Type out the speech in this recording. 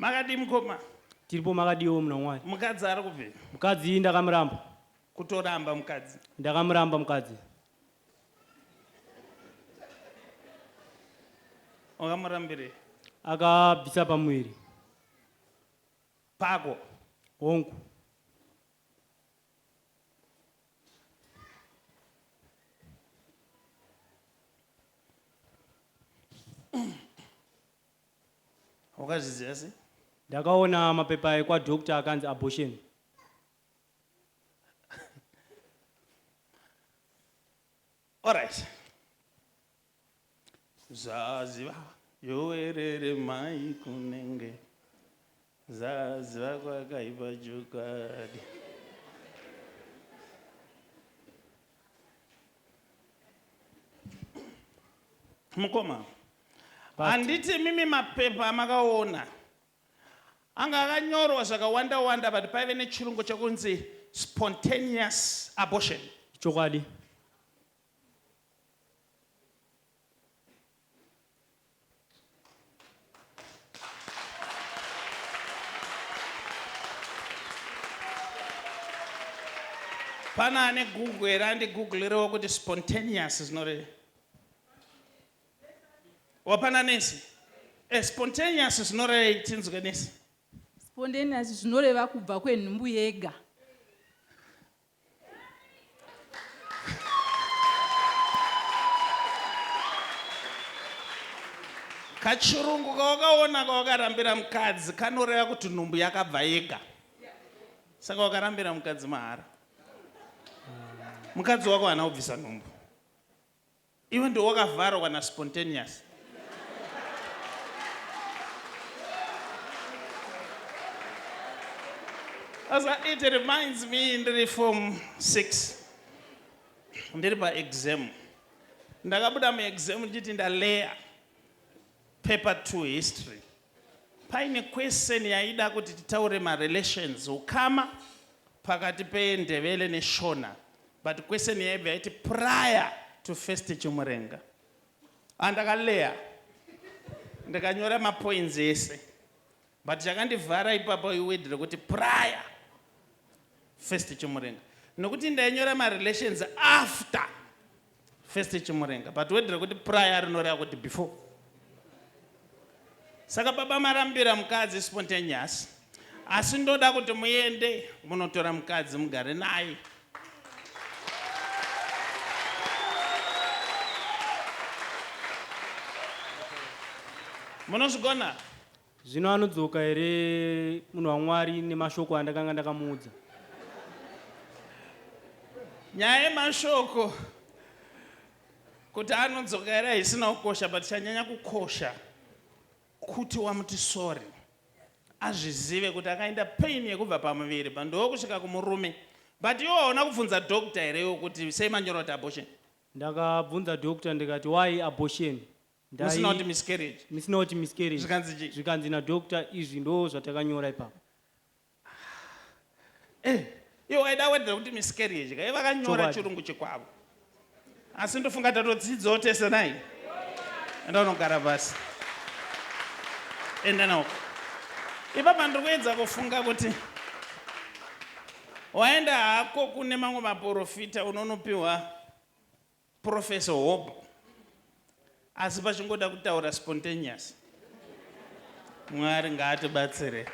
Makadi mukoma. Tiripo makadiwo muna Mwari. Mukadzi ari kubve. Mukadzi ndakamuramba. Kutoramba mukadzi. Ndakamuramba mukadzi. Wakamurambire. Akabvisa pamuviri. Pako. Hongu. Wakazviziva sei? Ndakaona mapepa ekwa doctor akanzi abortion. Alright. Zaziva yowerere mai kunenge. Zaziva kwakaipa chokwadi. Mukoma. Handiti mimi mapepa makaona. Anga akanyorwa zvakawanda but paive nechirungu chakunzi spontaneous abortion. Chokwadi. Pana ane Google era andi Google rewo kuti spontaneous zvinore. Wapana nesi? Spontaneous zvinore tinzwe nesi. Spontaneous zvinoreva kubva kwenhumbu yega. Kachirungu kawakaona kawakarambira mukadzi kanoreva kuti nhumbu yakabva yega. Saka wakarambira mukadzi mahara. Mukadzi wako hana kubvisa nhumbu. Iwe ndiwo wakavharwa na spontaneous. As it reminds me ndiri form 6. Ndiri pa exam. Ndakabuda mu exam ndichiti ndaleya paper 2 history. Paine question yaida kuti titaure ma relations ukama pakati peNdebele neShona. But question yaibva yaiti prior to first Chimurenga. Andakaleya. Ndakanyora ma points ese. But chakandivhara ipapo iwedhire kuti prior first Chimurenga. Nokuti ndainyora ma relations after first Chimurenga. But wedhire kuti prior rinoreva kuti before. Saka baba marambira mukadzi spontaneous. Asi ndoda kuti muende munotora mukadzi mugare naye. Munozvigona? Zvino anodzoka here munhu waMwari nemashoko andakanga ndakamuudza. Nyaya yemashoko kuti anodzoka here haisina kukosha, but chanyanya kukosha kuti wamuti sorry. Azvizive kuti akaenda pain yekubva pamuviri pandowo kusvika kumurume. But iwo hauna kubvunza doctor here kuti sei manyora kuti abortion. Ndakabvunza doctor ndikati why abortion? Musina kuti miscarriage. Musina kuti miscarriage. Zvikanzi zvikanzi na doctor izvi ndo zvatakanyora ipapo. Iwo waida wedhera kuti miscarriage kai vakanyora chirungu chikwavo. Asi ndofunga tatodzidzawo tese nai. Enda unogara basi. Enda nawo. Ipapa ndikuedza kufunga kuti waenda hako kune mamwe maprofita unonopiwa Professor Hope. Asi pachingoda kutaura spontaneous. Mwari ngaatibatsire.